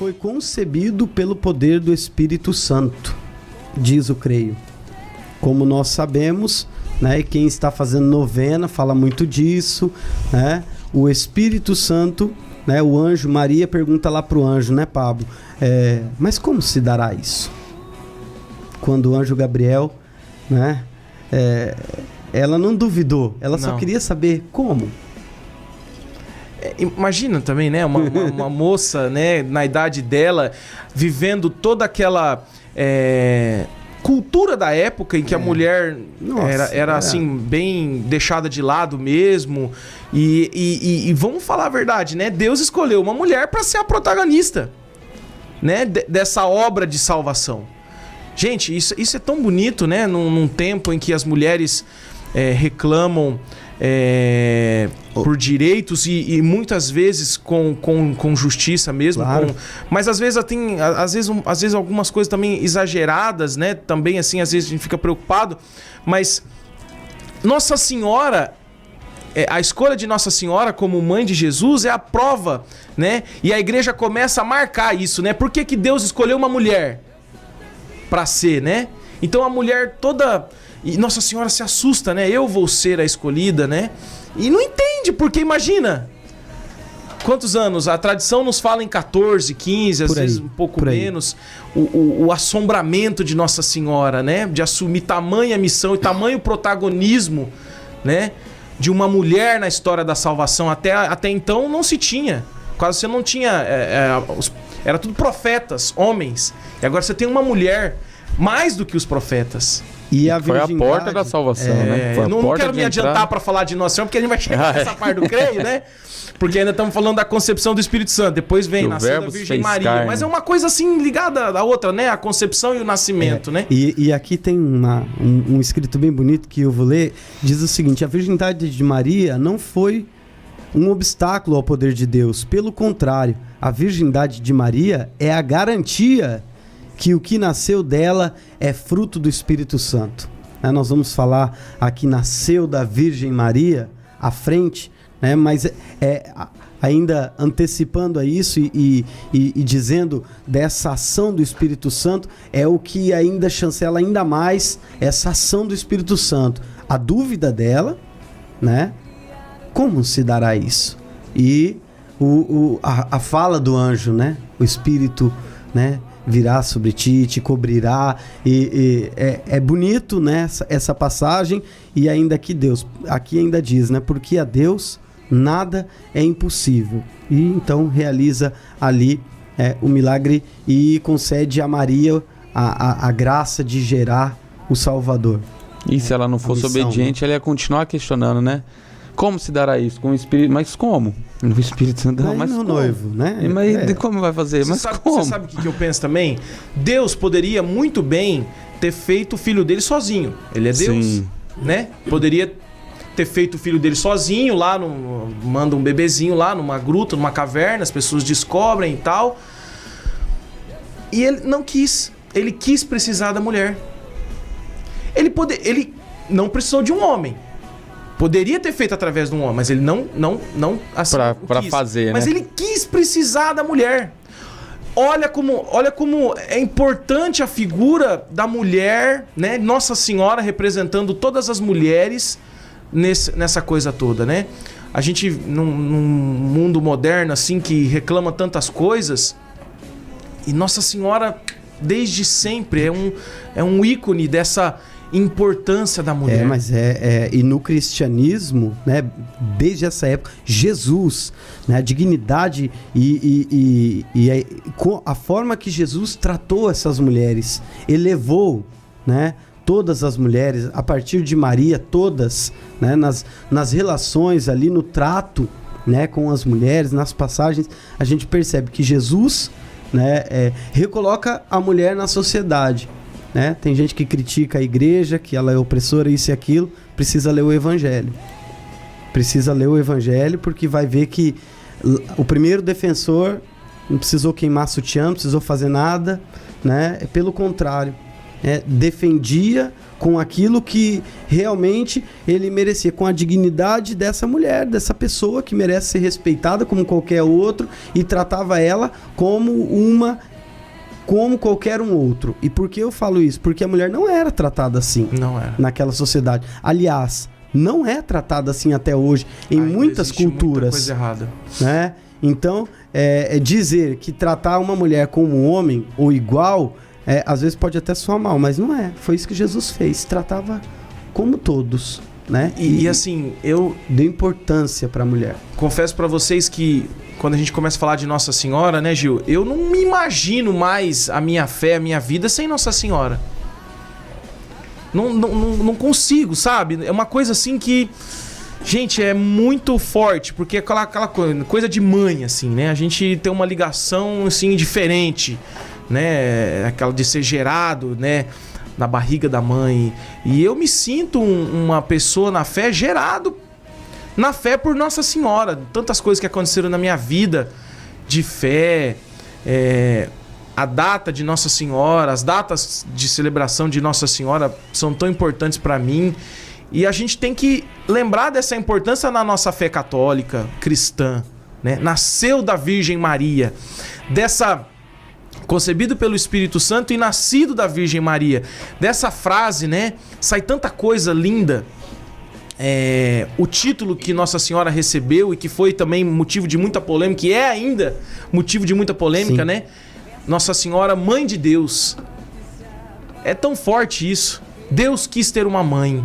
foi concebido pelo poder do Espírito Santo, diz o creio. Como nós sabemos, né, e quem está fazendo novena fala muito disso, né, o Espírito Santo, né, o anjo, Maria pergunta lá para o anjo, né, Pablo, mas como se dará isso? Quando o anjo Gabriel, né, ela não duvidou, ela só queria saber como. Imagina também, né, uma moça, né, na idade dela, vivendo toda aquela cultura da época em que a mulher era assim, bem deixada de lado mesmo. E vamos falar a verdade, né? Deus escolheu uma mulher para ser a protagonista, né, dessa obra de salvação. Gente, isso é tão bonito, né? Num tempo em que as mulheres reclamam por direitos e muitas vezes com justiça mesmo, claro. Mas às vezes algumas coisas também exageradas, né? Também assim, às vezes a gente fica preocupado, mas Nossa Senhora, a escolha de Nossa Senhora como mãe de Jesus é a prova, né? E a igreja começa a marcar isso, né? Por que Deus escolheu uma mulher para ser, né? Então a mulher toda... E Nossa Senhora se assusta, né? Eu vou ser a escolhida, né? E não entende, porque imagina... Quantos anos? A tradição nos fala em 14, 15, às vezes um pouco menos. O assombramento de Nossa Senhora, né? De assumir tamanha missão e tamanho protagonismo, né? De uma mulher na história da salvação. Até então não se tinha. Quase você não tinha... era tudo profetas, homens. E agora você tem uma mulher mais do que os profetas. E foi a porta da salvação, né? Não quero me adiantar para falar de Nossa Senhora, porque a gente vai chegar nessa parte do creio, né? Porque ainda estamos falando da concepção do Espírito Santo. Depois vem nascer da Virgem Maria. Carne. Mas é uma coisa assim ligada à outra, né? A concepção e o nascimento, né? E aqui tem um escrito bem bonito que eu vou ler. Diz o seguinte: a virgindade de Maria não foi um obstáculo ao poder de Deus. Pelo contrário, a virgindade de Maria é a garantia que o que nasceu dela é fruto do Espírito Santo. Nós vamos falar aqui, nasceu da Virgem Maria, à frente, né? Mas ainda antecipando a isso e dizendo dessa ação do Espírito Santo, é o que ainda chancela ainda mais essa ação do Espírito Santo. A dúvida dela, né? Como se dará isso? E a fala do anjo, né? O Espírito, né, virá sobre ti, te cobrirá, e é bonito, né, essa passagem. E ainda que Deus, aqui ainda diz, né, porque a Deus nada é impossível, e então realiza ali o milagre e concede a Maria a graça de gerar o Salvador. E se ela não fosse obediente, ela ia continuar questionando, né? Como se dará isso? Com o Espírito? Mas como? No Espírito Santo não, mas como? Noivo, né? Mas como vai fazer? Mas como? Você sabe o que eu penso também? Deus poderia muito bem ter feito o filho dele sozinho. Ele é Deus, sim, né? Poderia ter feito o filho dele sozinho lá, manda um bebezinho lá numa gruta, numa caverna, as pessoas descobrem e tal. E ele não quis. Ele quis precisar da mulher. Ele não precisou de um homem. Poderia ter feito através de um homem, mas ele não assim, pra fazer, mas né? ele quis precisar da mulher. Olha como é importante a figura da mulher, né? Nossa Senhora representando todas as mulheres nessa coisa toda, né? A gente, num mundo moderno, assim, que reclama tantas coisas, e Nossa Senhora, desde sempre, é um ícone dessa importância da mulher. E no cristianismo, né, desde essa época, Jesus, né, a dignidade e a forma que Jesus tratou essas mulheres, elevou, né, todas as mulheres, a partir de Maria, todas, né, nas relações ali, no trato, né, com as mulheres, nas passagens, a gente percebe que Jesus, né, recoloca a mulher na sociedade. Né? Tem gente que critica a igreja, que ela é opressora, isso e aquilo. Precisa ler o Evangelho. Precisa ler o Evangelho, porque vai ver que o primeiro defensor não precisou queimar sutiã, não precisou fazer nada, né? Pelo contrário, defendia com aquilo que realmente ele merecia, com a dignidade dessa mulher, dessa pessoa que merece ser respeitada como qualquer outro, e tratava ela como qualquer um outro. E por que eu falo isso? Porque a mulher não era tratada assim. Não era. Naquela sociedade. Aliás, não é tratada assim até hoje em muitas culturas. Muita coisa errada. Né? Então, dizer que tratar uma mulher como um homem ou igual, às vezes pode até soar mal, mas não é. Foi isso que Jesus fez. Tratava como todos, né? E assim, eu deu importância para a mulher. Confesso para vocês que quando a gente começa a falar de Nossa Senhora, né, Gil? Eu não me imagino mais a minha fé, a minminha vida sem Nossa Senhora. Não consigo, sabe? É uma coisa assim que... Gente, é muito forte, porque é aquela coisa de mãe, assim, né? A gente tem uma ligação, assim, diferente, né? Aquela de ser gerado, né? Na barriga da mãe. E eu me sinto uma pessoa na fé, gerado na fé por Nossa Senhora. Tantas coisas que aconteceram na minha vida de fé, a data de Nossa Senhora, as datas de celebração de Nossa Senhora são tão importantes para mim. E a gente tem que lembrar dessa importância na nossa fé católica, cristã, né? Nasceu da Virgem Maria, concebido pelo Espírito Santo e nascido da Virgem Maria. Dessa frase, né, sai tanta coisa linda. O título que Nossa Senhora recebeu e que foi também motivo de muita polêmica, e é ainda motivo de muita polêmica, sim, né? Nossa Senhora, Mãe de Deus. É tão forte isso. Deus quis ter uma mãe.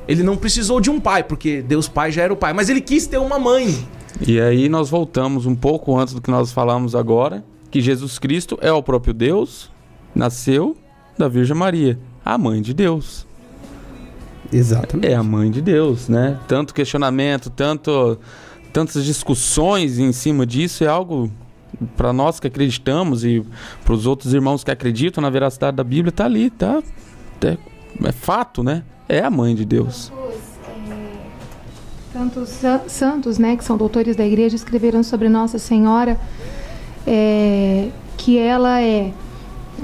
Ele não precisou de um pai, porque Deus Pai já era o pai, mas ele quis ter uma mãe. E aí nós voltamos um pouco antes do que nós falamos agora, que Jesus Cristo é o próprio Deus, nasceu da Virgem Maria, a mãe de Deus. Exatamente. É a mãe de Deus, né? Tanto questionamento, tantas discussões em cima disso, é algo para nós que acreditamos e para os outros irmãos que acreditam na veracidade da Bíblia, tá ali, tá? É fato, né? É a mãe de Deus. Tantos santos, né, que são doutores da igreja, escreveram sobre Nossa Senhora, que ela é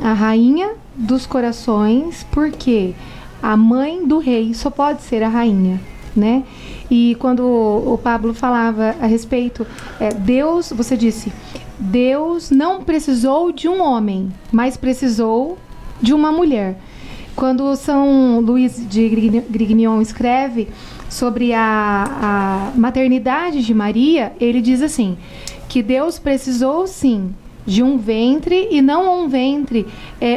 a rainha dos corações, porque a mãe do rei só pode ser a rainha, né? E quando o Pablo falava a respeito, Deus, você disse, Deus não precisou de um homem, mas precisou de uma mulher. Quando São Luís de Grignion escreve sobre a maternidade de Maria, ele diz assim, que Deus precisou sim de um ventre, e não um ventre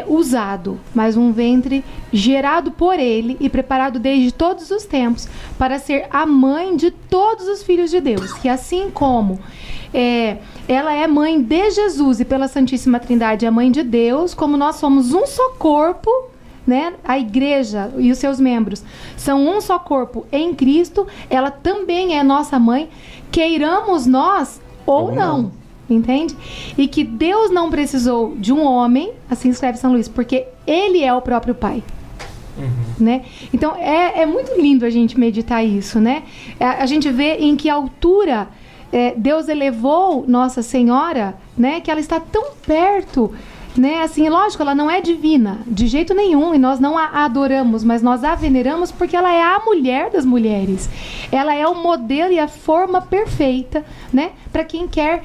usado, mas um ventre gerado por ele e preparado desde todos os tempos para ser a mãe de todos os filhos de Deus, que assim como ela é mãe de Jesus e pela Santíssima Trindade é mãe de Deus, como nós somos um só corpo, né? A igreja e os seus membros são um só corpo em Cristo, ela também é nossa mãe, queiramos nós ou não. Entende? E que Deus não precisou de um homem, assim escreve São Luís, porque ele é o próprio Pai. Né? Então é muito lindo a gente meditar isso, né? A gente vê em que altura Deus elevou Nossa Senhora, né? Que ela está tão perto, né? Assim, lógico, ela não é divina de jeito nenhum, e nós não a adoramos, mas nós a veneramos porque ela é a mulher das mulheres. Ela é o modelo e a forma perfeita, né? Para quem quer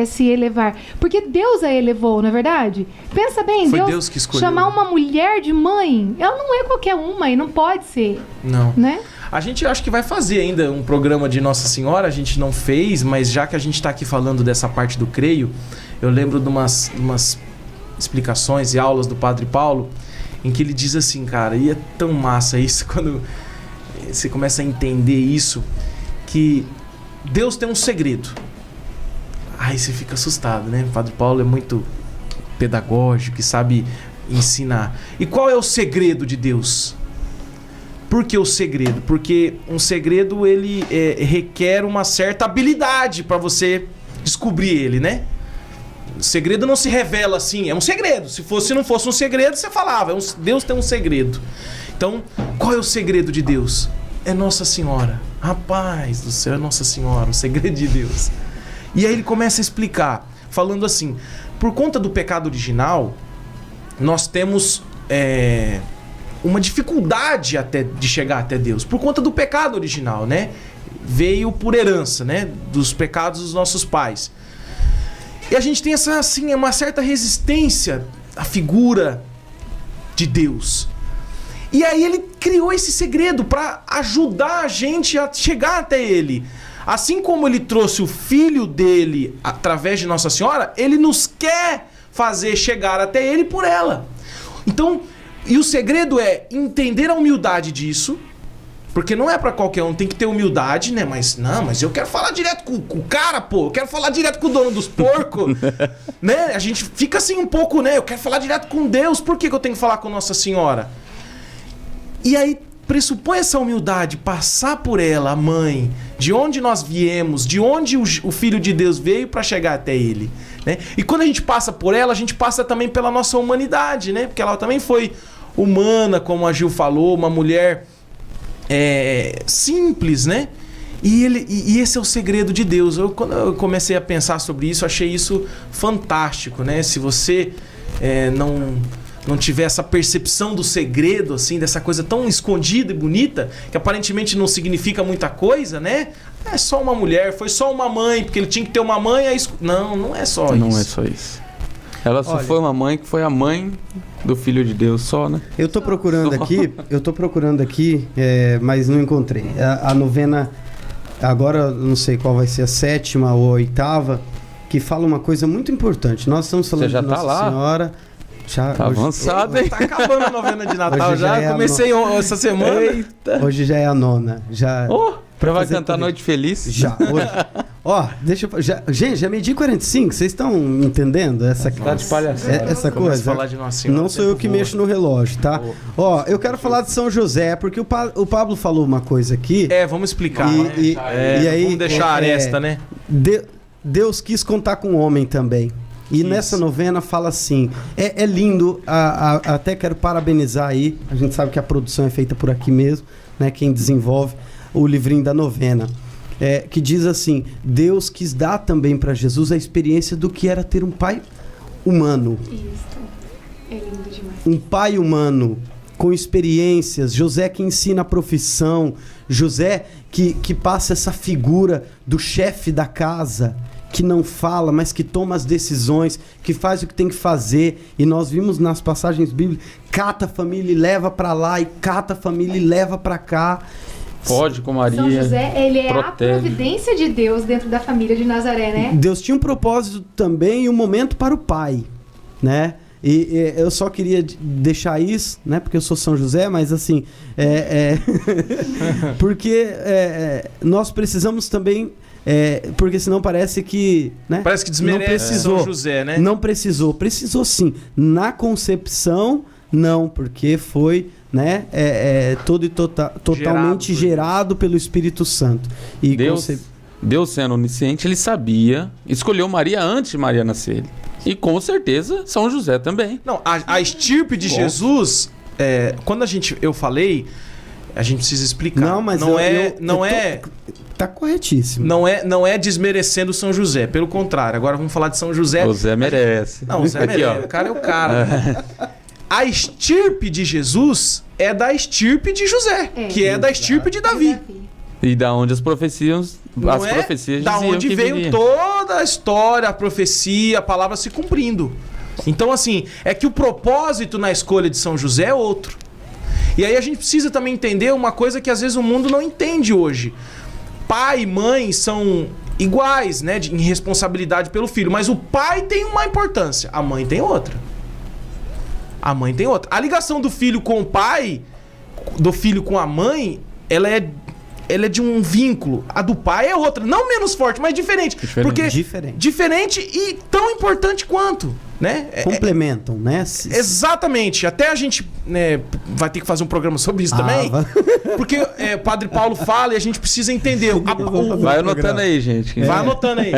se elevar. Porque Deus a elevou, não é verdade? Pensa bem, Foi Deus que escolheu. Chamar uma mulher de mãe, ela não é qualquer uma e não pode ser. Não. Né? A gente acho que vai fazer ainda um programa de Nossa Senhora, a gente não fez, mas já que a gente está aqui falando dessa parte do creio, eu lembro de umas explicações e aulas do Padre Paulo, em que ele diz assim, cara, e é tão massa isso, quando você começa a entender isso, que Deus tem um segredo. Aí você fica assustado, né? O Padre Paulo é muito pedagógico e sabe ensinar. E qual é o segredo de Deus? Por que o segredo? Porque um segredo, ele requer uma certa habilidade para você descobrir ele, né? O segredo não se revela assim, é um segredo. Se não fosse um segredo, você falava, Deus tem um segredo. Então, qual é o segredo de Deus? É Nossa Senhora. Rapaz do céu, é Nossa Senhora, o segredo de Deus. E aí ele começa a explicar, falando assim, por conta do pecado original, nós temos uma dificuldade até de chegar até Deus, por conta do pecado original, né? Veio por herança, né? Dos pecados dos nossos pais. E a gente tem essa, assim, uma certa resistência à figura de Deus. E aí ele criou esse segredo para ajudar a gente a chegar até ele. Assim como ele trouxe o filho dele através de Nossa Senhora, ele nos quer fazer chegar até ele por ela. Então, e o segredo é entender a humildade disso, porque não é pra qualquer um, tem que ter humildade, né? Mas eu quero falar direto com o cara, pô. Eu quero falar direto com o dono dos porcos, né? A gente fica assim um pouco, né? Eu quero falar direto com Deus, por que eu tenho que falar com Nossa Senhora? E aí pressupõe essa humildade, passar por ela, a mãe, de onde nós viemos, de onde o Filho de Deus veio para chegar até ele, né? E quando a gente passa por ela, a gente passa também pela nossa humanidade, né? Porque ela também foi humana, como a Gil falou, uma mulher simples, né? E esse é o segredo de Deus. Quando eu comecei a pensar sobre isso, achei isso fantástico, né? Se você não tiver essa percepção do segredo, assim, dessa coisa tão escondida e bonita, que aparentemente não significa muita coisa, né? É só uma mulher, foi só uma mãe, porque ele tinha que ter uma mãe. Não é só isso. Não é só isso. Ela só foi uma mãe que foi a mãe do Filho de Deus só, né? Eu tô procurando aqui, mas não encontrei. A novena, agora não sei qual vai ser a 7ª ou a 8ª, que fala uma coisa muito importante. Nós estamos falando de Nossa Senhora. Já, tá avançado, hein? Tá acabando a novena de Natal já. Comecei essa semana. Eita. Hoje já é a 9ª. Já vai cantar Noite Feliz? Já, hoje. Deixa eu... gente, já medi 45. Vocês estão entendendo essa tá de palhaçada. Essa coisa? Falar de Nossa Senhora, não sou eu que mexo no relógio, tá? Eu quero falar de São José, porque o Pablo falou uma coisa aqui. Vamos explicar. E aí, vamos deixar a aresta, né? Deus quis contar com o homem também. E nessa novena fala assim, é lindo, até quero parabenizar aí, a gente sabe que a produção é feita por aqui mesmo, né? Quem desenvolve o livrinho da novena, que diz assim, Deus quis dar também para Jesus a experiência do que era ter um pai humano. Isso, é lindo demais. Um pai humano, com experiências, José que ensina a profissão, José que passa essa figura do chefe da casa, que não fala, mas que toma as decisões, que faz o que tem que fazer. E nós vimos nas passagens bíblicas, cata a família e leva para lá, e cata a família e leva para cá. Pode com Maria. São José, ele é a providência de Deus dentro da família de Nazaré, né? Deus tinha um propósito também e um momento para o pai, né? E eu só queria deixar isso, né? Porque eu sou São José, mas assim... porque nós precisamos também... porque senão parece que... né? Parece que desmerece São José, né? Não precisou. Precisou sim. Na concepção, não. Porque foi... né? Totalmente gerado pelo Espírito Santo. E Deus sendo onisciente, ele sabia, escolheu Maria antes de Maria nascer. E com certeza São José também. Não, a estirpe de Jesus, quando eu falei, a gente precisa explicar. Não, mas tá corretíssimo. Não é desmerecendo São José, pelo contrário. Agora vamos falar de São José. José merece. Não, José merece. Ó. O cara é o cara. A estirpe de Jesus é da estirpe de José, que é da estirpe de Davi. E da onde as profecias da onde veio toda a história, a profecia, a palavra se cumprindo. Então, assim, é que o propósito na escolha de São José é outro. E aí a gente precisa também entender uma coisa que às vezes o mundo não entende hoje. Pai e mãe são iguais, né, em responsabilidade pelo filho, mas o pai tem uma importância, a mãe tem outra. A mãe tem outra. A ligação do filho com o pai, do filho com a mãe, ela é de um vínculo. A do pai é outra. Não menos forte, mas diferente. Diferente e tão importante quanto. Né? Complementam, né? Exatamente. Até a gente vai ter que fazer um programa sobre isso também. Porque o Padre Paulo fala e a gente precisa entender. Vai anotando aí, gente. Vai anotando aí.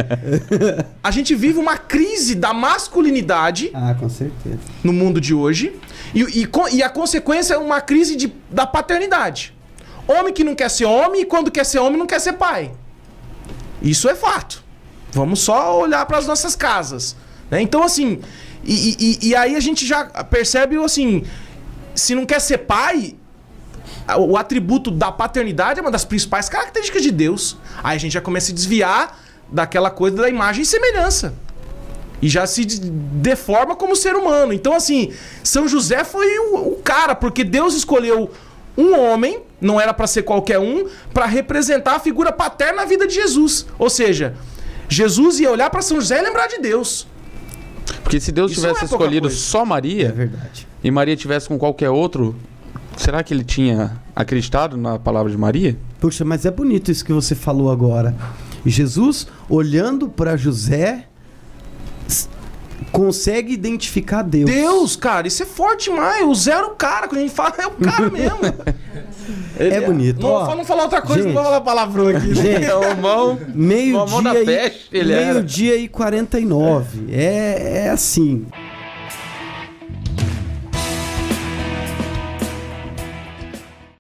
A gente vive uma crise da masculinidade. Com certeza. No mundo de hoje. E a consequência é uma crise da paternidade. Homem que não quer ser homem e quando quer ser homem não quer ser pai. Isso é fato. Vamos só olhar para as nossas casas. Né? Então, assim, E aí a gente já percebe, assim, se não quer ser pai, o atributo da paternidade é uma das principais características de Deus. Aí a gente já começa a se desviar daquela coisa da imagem e semelhança. E já se deforma como ser humano. Então, assim, São José foi o cara, porque Deus escolheu um homem, não era para ser qualquer um, para representar a figura paterna na vida de Jesus. Ou seja, Jesus ia olhar para São José e lembrar de Deus. Porque se Deus Isso tivesse não é pouca escolhido coisa. só Maria, É verdade. e Maria tivesse com qualquer outro, será que ele tinha acreditado na palavra de Maria? Puxa, mas é bonito isso que você falou agora. Jesus, olhando para José, consegue identificar Deus. Deus, cara, isso é forte demais. O Zé era o cara, quando a gente fala, é o cara mesmo. É bonito. Não, Ó, não falar outra coisa, gente, não vou falar palavrão aqui. Gente, É o mão da meio-dia peste, ele era. e 49. É assim.